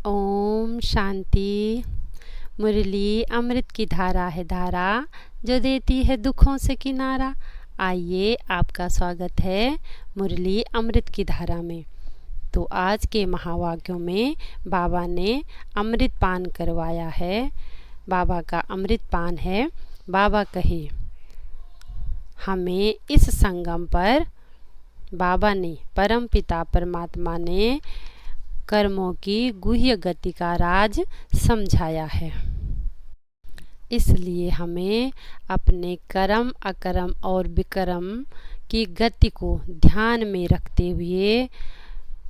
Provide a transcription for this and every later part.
ओम शांति। मुरली अमृत की धारा है धारा, जो देती है दुखों से किनारा। आइए, आपका स्वागत है मुरली अमृत की धारा में। तो आज के महावाक्यों में बाबा ने अमृत पान करवाया है। बाबा का अमृत पान है। बाबा कहे, हमें इस संगम पर बाबा ने, परम पिता परमात्मा ने कर्मों की गुह्य गति का राज समझाया है। इसलिए हमें अपने कर्म, अकर्म और विकर्म की गति को ध्यान में रखते हुए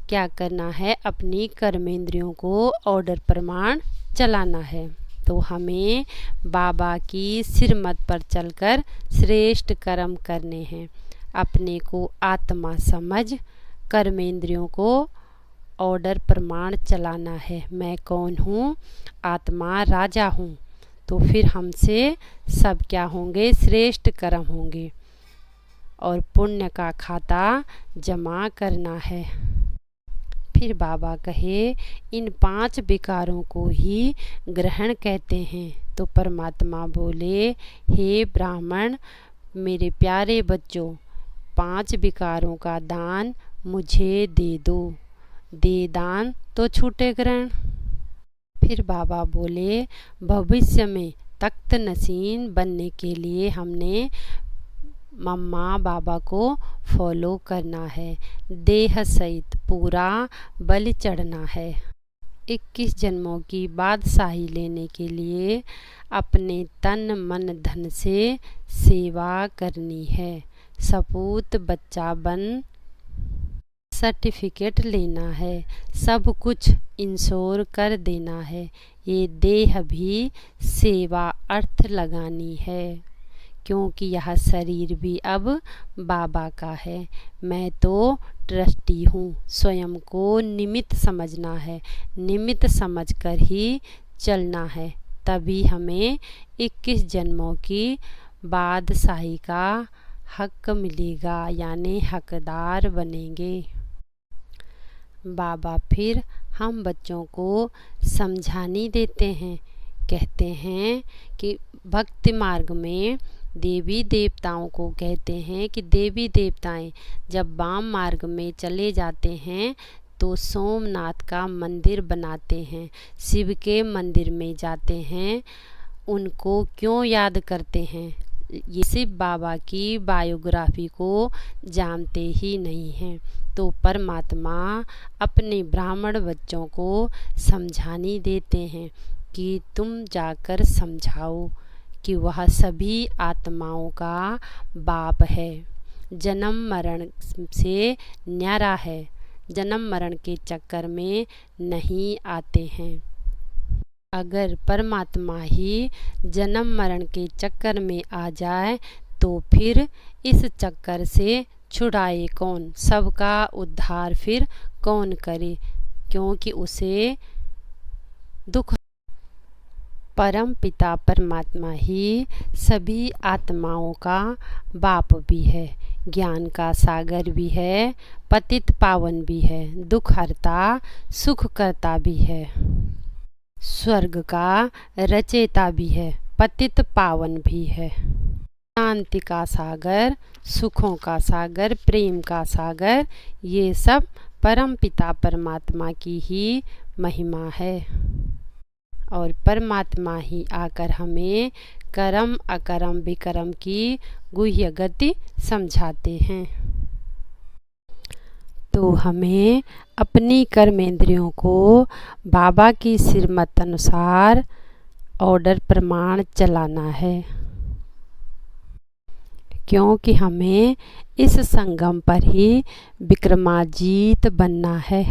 क्या करना है, अपनी कर्मेंद्रियों को ऑर्डर प्रमाण चलाना है। तो हमें बाबा की सिरमत पर चलकर श्रेष्ठ कर्म करने हैं। अपने को आत्मा समझ कर्मेंद्रियों को ऑर्डर प्रमाण चलाना है। मैं कौन हूँ? आत्मा राजा हूँ। तो फिर हमसे सब क्या होंगे? श्रेष्ठ कर्म होंगे और पुण्य का खाता जमा करना है। फिर बाबा कहे, इन 5 विकारों को ही ग्रहण कहते हैं। तो परमात्मा बोले, हे ब्राह्मण, मेरे प्यारे बच्चों, 5 विकारों का दान मुझे दे दो। दे दान तो छूटे ग्रहण। फिर बाबा बोले, भविष्य में तख्त नशीन बनने के लिए हमने मम्मा बाबा को फॉलो करना है। देह सहित पूरा बलि चढ़ना है। 21 जन्मों की बादशाही लेने के लिए अपने तन मन धन से सेवा करनी है। सपूत बच्चा बन सर्टिफिकेट लेना है। सब कुछ इंश्योर कर देना है। ये देह भी सेवा अर्थ लगानी है, क्योंकि यह शरीर भी अब बाबा का है। मैं तो ट्रस्टी हूँ। स्वयं को निमित्त समझना है। निमित्त समझकर ही चलना है। तभी हमें 21 जन्मों की बादशाही का हक मिलेगा, यानी हकदार बनेंगे। बाबा फिर हम बच्चों को समझानी देते हैं। कहते हैं कि भक्ति मार्ग में देवी देवताओं को कहते हैं कि देवी देवताएं जब वाम मार्ग में चले जाते हैं तो सोमनाथ का मंदिर बनाते हैं, शिव के मंदिर में जाते हैं। उनको क्यों याद करते हैं? ये शिव बाबा की बायोग्राफी को जानते ही नहीं हैं। तो परमात्मा अपने ब्राह्मण बच्चों को समझानी देते हैं कि तुम जाकर समझाओ कि वह सभी आत्माओं का बाप है। जन्म मरण से न्यारा है। जन्म मरण के चक्कर में नहीं आते हैं। अगर परमात्मा ही जन्म मरण के चक्कर में आ जाए तो फिर इस चक्कर से छुड़ाए कौन? सबका उद्धार फिर कौन करे? क्योंकि उसे दुख। परम पिता परमात्मा ही सभी आत्माओं का बाप भी है, ज्ञान का सागर भी है, पतित पावन भी है, दुख हरता सुख करता भी है, स्वर्ग का रचयिता भी है, पतित पावन भी है, शांति का सागर, सुखों का सागर, प्रेम का सागर। ये सब परम पिता परमात्मा की ही महिमा है। और परमात्मा ही आकर हमें कर्म अकर्म विकर्म की गुह्य गति समझाते हैं। तो हमें अपनी कर्मेंद्रियों को बाबा की सिरमत अनुसार ऑर्डर प्रमाण चलाना है, क्योंकि हमें इस संगम पर ही विक्रमाजीत बनना है।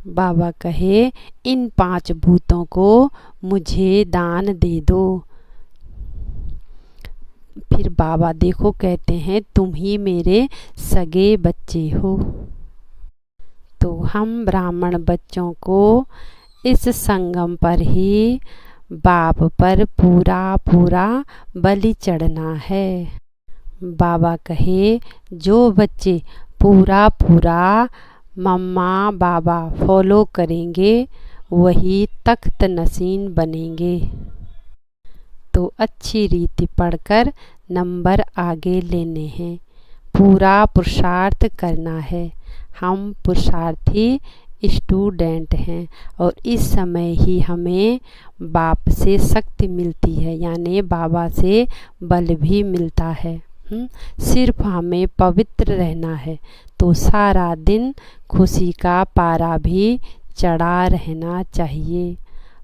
बाबा कहे, इन 5 भूतों को मुझे दान दे दो। फिर बाबा देखो कहते हैं, तुम ही मेरे सगे बच्चे हो। तो हम ब्राह्मण बच्चों को इस संगम पर ही बाप पर पूरा बलि चढ़ना है। बाबा कहे, जो बच्चे पूरा मम्मा बाबा फॉलो करेंगे वही तख्त नशीन बनेंगे। तो अच्छी रीति पढ़कर नंबर आगे लेने हैं, पूरा पुरुषार्थ करना है। हम पुरुषार्थी स्टूडेंट हैं और इस समय ही हमें बाप से शक्ति मिलती है, यानी बाबा से बल भी मिलता है। सिर्फ हमें पवित्र रहना है तो सारा दिन खुशी का पारा भी चढ़ा रहना चाहिए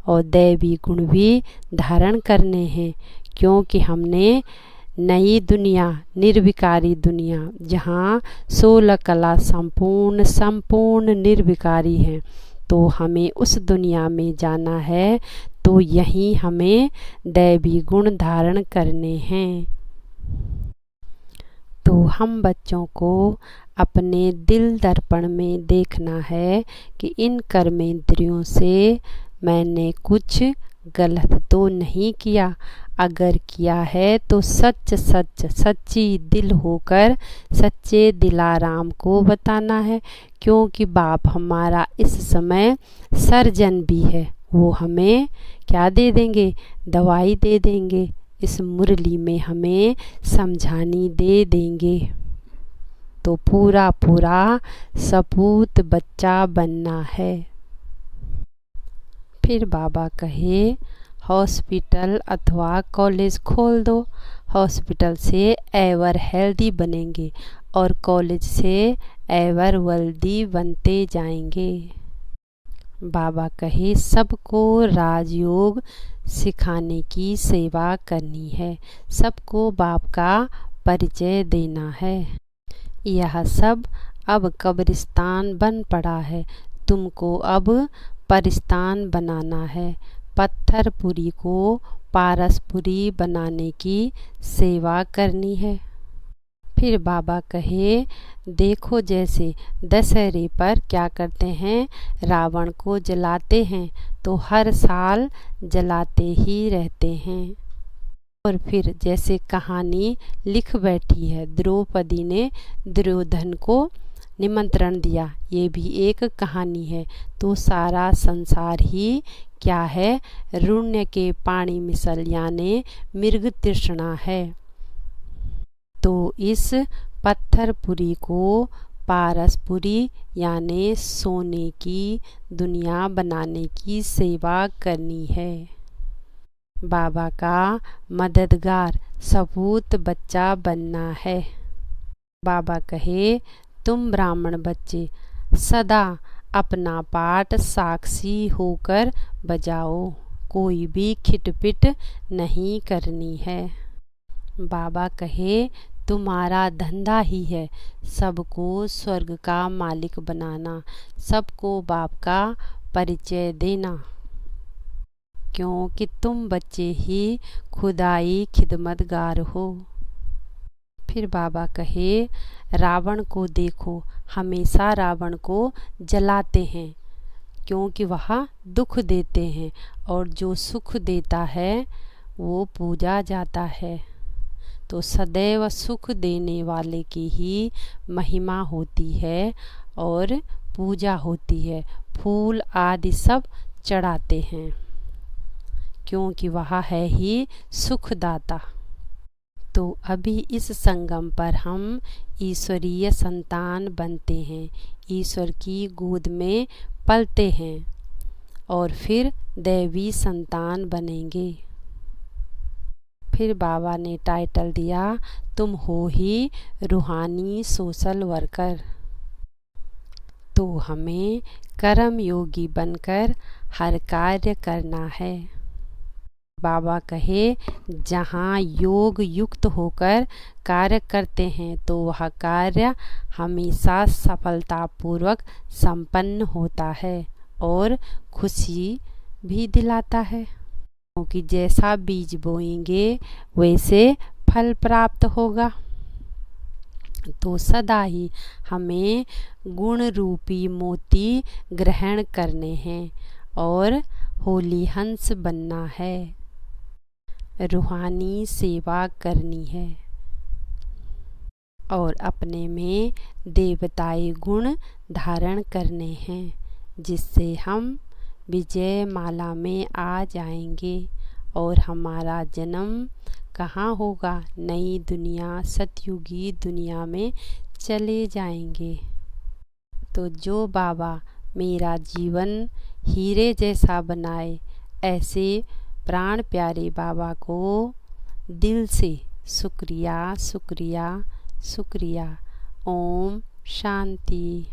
और दैवी गुण भी धारण करने हैं, क्योंकि हमने नई दुनिया, निर्विकारी दुनिया, जहाँ 16 कला संपूर्ण निर्विकारी हैं, तो हमें उस दुनिया में जाना है। तो यहीं हमें दैवी गुण धारण करने हैं। तो हम बच्चों को अपने दिल दर्पण में देखना है कि इन कर्मेंद्रियों से मैंने कुछ गलत तो नहीं किया। अगर किया है तो सच्ची दिल होकर सच्चे दिलाराम को बताना है, क्योंकि बाप हमारा इस समय सर्जन भी है। वो हमें क्या दे देंगे? दवाई दे देंगे। इस मुरली में हमें समझानी दे देंगे। तो पूरा सपूत बच्चा बनना है। फिर बाबा कहे हॉस्पिटल अथवा कॉलेज खोल दो। हॉस्पिटल से एवर हेल्दी बनेंगे और कॉलेज से एवर वेल्दी बनते जाएंगे। बाबा कहे सबको राजयोग सिखाने की सेवा करनी है, सबको बाप का परिचय देना है। यह सब अब कब्रिस्तान बन पड़ा है, तुमको अब परिस्तान बनाना है। पत्थरपुरी को पारसपुरी बनाने की सेवा करनी है। फिर बाबा कहे देखो जैसे दशहरे पर क्या करते हैं, रावण को जलाते हैं तो हर साल जलाते ही रहते हैं। और फिर जैसे कहानी लिख बैठी है, द्रौपदी ने दुर्योधन को निमंत्रण दिया, ये भी एक कहानी है। तो सारा संसार ही क्या है, ऋण्य के पाणी मिसल यानी मृग तृष्णा है। तो इस पत्थरपुरी को पारसपुरी यानी सोने की दुनिया बनाने की सेवा करनी है। बाबा का मददगार सपूत बच्चा बनना है। बाबा कहे तुम ब्राह्मण बच्चे सदा अपना पाठ साक्षी होकर बजाओ, कोई भी खिटपिट नहीं करनी है। बाबा कहे तुम्हारा धंधा ही है सबको स्वर्ग का मालिक बनाना, सबको बाप का परिचय देना, क्योंकि तुम बच्चे ही खुदाई खिदमतगार हो। फिर बाबा कहे रावण को देखो, हमेशा रावण को जलाते हैं क्योंकि वह दुख देते हैं और जो सुख देता है वो पूजा जाता है। तो सदैव सुख देने वाले की ही महिमा होती है और पूजा होती है, फूल आदि सब चढ़ाते हैं क्योंकि वह है ही सुखदाता। तो अभी इस संगम पर हम ईश्वरीय संतान बनते हैं, ईश्वर की गोद में पलते हैं और फिर दैवी संतान बनेंगे। फिर बाबा ने टाइटल दिया तुम हो ही रूहानी सोशल वर्कर। तो हमें कर्म योगी बनकर हर कार्य करना है। बाबा कहे जहाँ योग युक्त होकर कार्य करते हैं तो वह कार्य हमेशा सफलतापूर्वक संपन्न होता है और खुशी भी दिलाता है, क्योंकि जैसा बीज बोएंगे वैसे फल प्राप्त होगा। तो सदा ही हमें गुण रूपी मोती ग्रहण करने हैं और होली हंस बनना है, रूहानी सेवा करनी है। और अपने में देवताई गुण धारण करने हैं, जिससे हम विजय माला में आ जाएंगे और हमारा जन्म कहाँ होगा, नई दुनिया सतयुगी दुनिया में चले जाएंगे। तो जो बाबा मेरा जीवन हीरे जैसा बनाए, ऐसे प्राण प्यारे बाबा को दिल से शुक्रिया शुक्रिया शुक्रिया। ओम शांति।